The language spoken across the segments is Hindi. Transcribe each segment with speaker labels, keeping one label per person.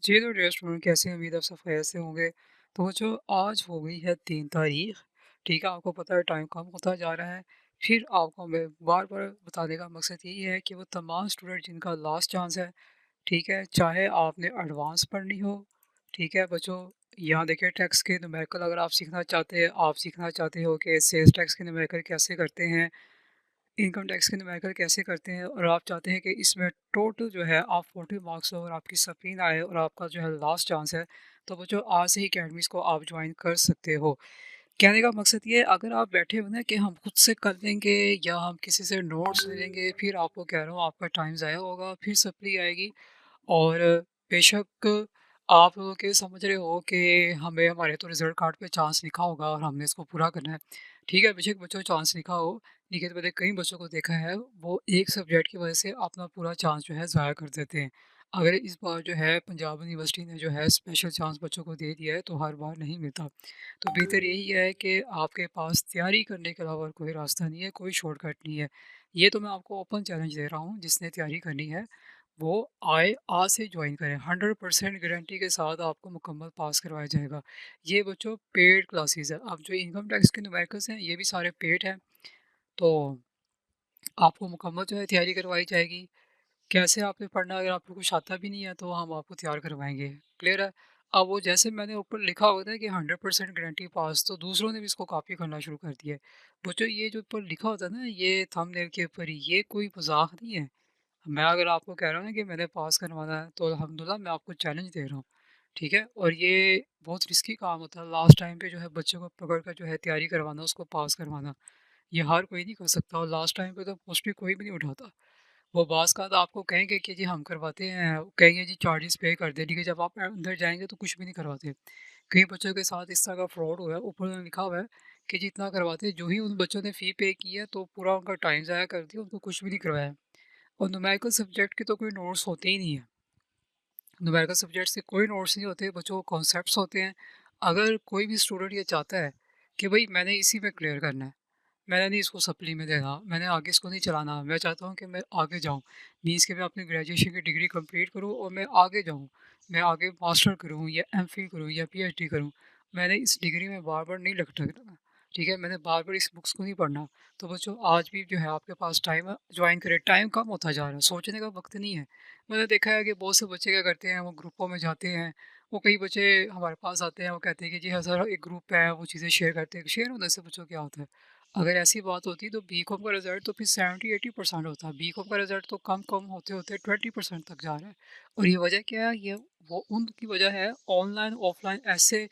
Speaker 1: जी, तो डियर स्टूडेंट कैसे हैं? उम्मीद है आप सब खैरियत से होंगे। तो बच्चों आज हो गई है 3 तारीख़, ठीक है? आपको पता है टाइम कम होता जा रहा है। फिर आपको मैं बार-बार बताने का मकसद यही है कि वो तमाम स्टूडेंट जिनका लास्ट चांस है, ठीक है? चाहे आपने एडवांस पढ़नी हो, ठीक है बच्चों? यहाँ देखिए टैक्स के न्यूमेरिकल अगर आप सीखना चाहते हो कि सेल्स टैक्स के न्यूमेरिकल कैसे करते हैं, इनकम टैक्स के न्यूमेरिकल कैसे करते हैं और आप चाहते हैं कि इसमें टोटल जो है आप 40 मार्क्स लो और आपकी सप्लीन आए और आपका जो है लास्ट चांस है, तो बच्चों आज से ही अकेडमीज़ को आप ज्वाइन कर सकते हो। कहने का मकसद ये है अगर आप बैठे हो ना कि हम खुद से कर लेंगे या हम किसी से नोट्स ले लेंगे, फिर आपको कह रहा हूँ आपका टाइम ज़ाया होगा, फिर सप्ली आएगी और बेशक आप लोग ये समझ रहे हो कि हमें हमारे तो रिज़ल्ट कार्ड पे चांस लिखा होगा और हमने इसको पूरा करना है। ठीक है, बेशक बच्चों चांस लिखा हो, लेकिन मैंने कई बच्चों को देखा है वो एक सब्जेक्ट की वजह से अपना पूरा चांस जो है ज़ाया कर देते हैं। अगर इस बार जो है पंजाब यूनिवर्सिटी ने जो है स्पेशल चांस बच्चों को दे दिया है तो हर बार नहीं मिलता। तो बेहतर यही है कि आपके पास तैयारी करने के अलावा और कोई रास्ता नहीं है, कोई शॉर्टकट नहीं है। ये तो मैं आपको ओपन चैलेंज दे रहा हूँ, जिसने तैयारी करनी है वो आए आज से ज्वाइन करें। 100% गारंटी के साथ आपको मुकम्मल पास करवाया जाएगा। ये बच्चों पेड क्लासेस है। अब जो इनकम टैक्स के न्यूमेरिकल्स हैं ये भी सारे पेड हैं। तो आपको मुकम्मल जो है तैयारी करवाई जाएगी। कैसे आपने पढ़ना है, अगर आपको कुछ आता भी नहीं है तो हम आपको तैयार करवाएँगे। क्लियर है? अब वो जैसे मैंने ऊपर लिखा होता है कि 100% गारंटी पास, तो दूसरों ने भी इसको कॉपी करना शुरू कर दिया है। बच्चों ये जो ऊपर लिखा होता है ना ये थंबनेल के ऊपर ही, ये कोई मज़ाक नहीं है। मैं अगर आपको कह रहा हूँ ना कि मैंने पास करवाना है, तो अल्हम्दुलिल्लाह मैं आपको चैलेंज दे रहा हूँ, ठीक है? और ये बहुत रिस्की काम होता है, लास्ट टाइम पे जो है बच्चों को पकड़ कर जो है तैयारी करवाना, उसको पास करवाना, ये हर कोई नहीं कर सकता और लास्ट टाइम पे तो मोस्टली कोई भी नहीं उठाता। वो बाज़ का तो आपको कहेंगे कि जी हम करवाते हैं, कहेंगे जी चार्जेस पे कर दें, लेकिन जब आप अंदर जाएँगे तो कुछ भी नहीं करवाते। कई बच्चों के साथ इस तरह का फ्रॉड हुआ है, ऊपर में लिखा हुआ है कि जितना करवाते, जो ही उन बच्चों ने फ़ी पे की है तो पूरा उनका टाइम ज़ाया कर दिया, उनको कुछ भी नहीं करवाया। और न्यूमेरिकल सब्जेक्ट के तो कोई नोट्स होते ही नहीं है। न्यूमेरिकल सब्जेक्ट से कोई नोट्स नहीं होते, बच्चों को कॉन्सेप्ट्स होते हैं। अगर कोई भी स्टूडेंट ये चाहता है कि भई मैंने इसी में क्लियर करना है, मैंने नहीं इसको सप्ली में देना, मैंने आगे इसको नहीं चलाना, मैं चाहता हूँ कि मैं आगे जाऊँ। मीन्स कि मैं अपनी ग्रेजुएशन की डिग्री कंप्लीट करूँ और मैं आगे जाऊँ। मैं आगे मास्टर करूँ या एमफ़िल करूँ या पीएचडी करूँ। मैंने इस डिग्री में बार-बार नहीं लटकना, ठीक है? मैंने बार-बार इस बुक्स को नहीं पढ़ना। तो बच्चों आज भी जो है आपके पास टाइम है, जॉइन करें। टाइम कम होता जा रहा है, सोचने का वक़्त नहीं है। मैंने देखा है कि बहुत से बच्चे क्या करते हैं, वो ग्रुपों में जाते हैं। वो कई बच्चे हमारे पास आते हैं, वो कहते हैं कि जी हाँ सर, एक ग्रुप है, वो चीज़ें शेयर करते हैं। शेयर होने से बच्चों क्या होता है? अगर ऐसी बात होती तो बीकॉम का रिज़ल्ट तो फिर 70-80% होता। बीकॉम का रिज़ल्ट तो कम-कम होते-होते 20% तक जा रहा है। और ये वजह क्या है? ये वो उनकी वजह है ऑनलाइन, ऑफ़लाइन ऐसे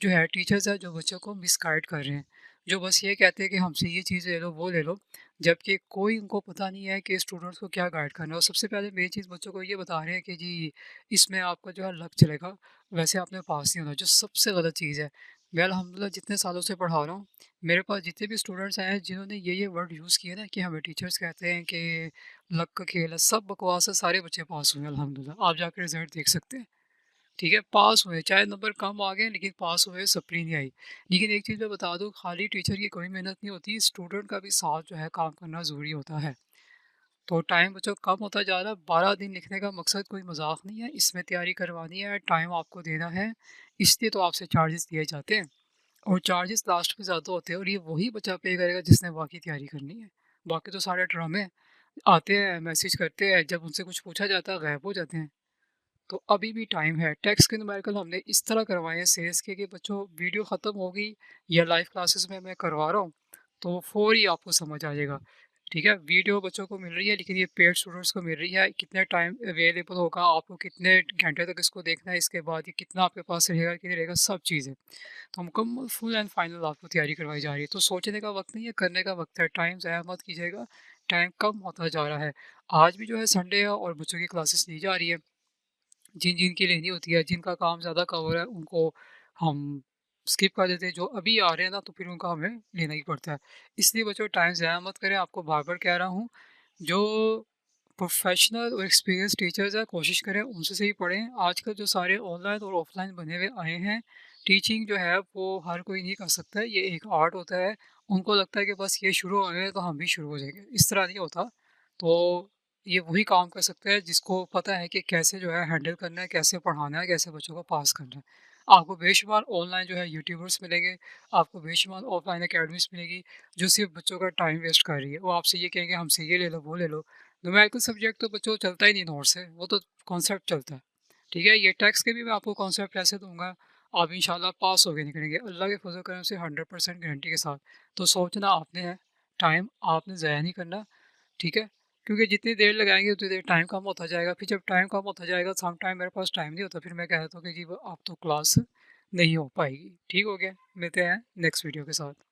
Speaker 1: जो है टीचर्स हैं जो बच्चों को मिसगाइड कर रहे हैं। जो बस ये कहते हैं कि हमसे ये चीज़ ले लो, वो ले लो, जबकि कोई उनको पता नहीं है कि स्टूडेंट्स को क्या गाइड करना है। और सबसे पहले मेन चीज़ बच्चों को ये बता रहे हैं कि जी इसमें आपका जो है लक चलेगा, वैसे आपने पास नहीं होना, जो सबसे गलत चीज़ है। मैं अल्हम्दुलिल्लाह जितने सालों से पढ़ा रहा हूँ, मेरे पास जितने भी स्टूडेंट्स आए हैं जिन्होंने ये वर्ड यूज़ किए ना कि हमें टीचर्स कहते हैं कि लक का खेल है, सब बकवास है, सारे बच्चे पास हुए हैं अल्हम्दुलिल्लाह। आप जाकर रिज़ल्ट देख सकते हैं, ठीक है? पास हुए, चाहे नंबर कम आ गए लेकिन पास हुए, सप्ली नहीं आई। लेकिन एक चीज़ मैं बता दूँ, खाली टीचर की कोई मेहनत नहीं होती, स्टूडेंट का भी साथ जो है काम करना ज़रूरी होता है। तो टाइम बच्चों कम होता जा रहा है, 12 दिन लिखने का मकसद कोई मज़ाक नहीं है, इसमें तैयारी करवानी है, टाइम आपको देना है, इसलिए तो आपसे चार्जेस लिए जाते हैं। और चार्जेस लास्ट में ज़्यादा होते हैं और ये वही बच्चा पे करेगा जिसने बाकी तैयारी करनी है। बाकी तो सारे ड्रामे आते हैं, मैसेज करते हैं, जब उनसे कुछ पूछा जाता है गायब हो जाते हैं। तो अभी भी टाइम है। टेक्स्ट के न्यूमेरिकल हमने इस तरह करवाए हैं सेल्स के कि बच्चों वीडियो ख़त्म होगी या लाइव क्लासेस में मैं करवा रहा हूँ, तो फ़ौरी आपको समझ आ जाएगा। ठीक है? वीडियो बच्चों को मिल रही है लेकिन ये पेड स्टूडेंट्स को मिल रही है। कितने टाइम अवेलेबल होगा, आपको कितने घंटे तक इसको देखना है, इसके बाद ये कितना आपके पास रहेगा कि नहीं रहेगा, सब चीज़ें। तो मुकम्मल फुल एंड फाइनल आपको तैयारी करवाई जा रही है। तो सोचने का वक़्त नहीं है, करने का वक़्त है। टाइम ज़ाया मत कीजिएगा, टाइम कम होता जा रहा है। आज भी जो है संडे है और बच्चों की क्लासेस ली जा रही है। जिन-जिन की लेनी होती है, जिनका काम ज़्यादा कवर है, उनको हम स्किप कर देते हैं। जो अभी आ रहे हैं ना, तो फिर उनका हमें लेना ही पड़ता है। इसलिए बच्चों टाइम ज़ाया मत करें, आपको बार-बार कह रहा हूँ। जो प्रोफ़ेशनल और एक्सपीरियंस टीचर्स हैं, कोशिश करें उनसे से ही पढ़ें। आजकल जो सारे ऑनलाइन और ऑफ़लाइन बने हुए आए हैं, टीचिंग जो है वो हर कोई नहीं कर सकता है, ये एक आर्ट होता है। उनको लगता है कि बस ये शुरू हो गए तो हम भी शुरू हो जाएँगे, इस तरह नहीं होता। तो ये वही काम कर सकता है जिसको पता है कि कैसे जो है हैंडल करना है, कैसे पढ़ाना है, कैसे बच्चों को पास करना है। आपको बेशुमार ऑनलाइन जो है यूट्यूबर्स मिलेंगे, आपको बेशुमार ऑफलाइन अकेडमीज़ मिलेगी, जो सिर्फ़ बच्चों का टाइम वेस्ट कर रही है। वो आपसे ये कहेंगे हमसे ये ले लो, वो ले लो। न्यूमेरिकल सब्जेक्ट तो बच्चों को चलता ही नहीं नोट्स से, वो तो कॉन्सेप्ट चलता है। ठीक है? ये टेक्स्ट के भी मैं आपको कॉन्सेप्ट ऐसे दूँगा, आप इंशाल्लाह पास होके निकलेंगे, अल्लाह के फ़ज़ल करम से 100% गारंटी के साथ। तो सोचना आपने है, टाइम आपने ज़ाया नहीं करना, ठीक है? क्योंकि जितनी देर लगाएँगे उतनी देर टाइम कम होता जाएगा, फिर जब टाइम कम होता जाएगा सम टाइम मेरे पास टाइम नहीं होता, फिर मैं कह देता हूँ कि जी वो अब तो क्लास नहीं हो पाएगी। ठीक हो गया? मिलते हैं नेक्स्ट वीडियो के साथ।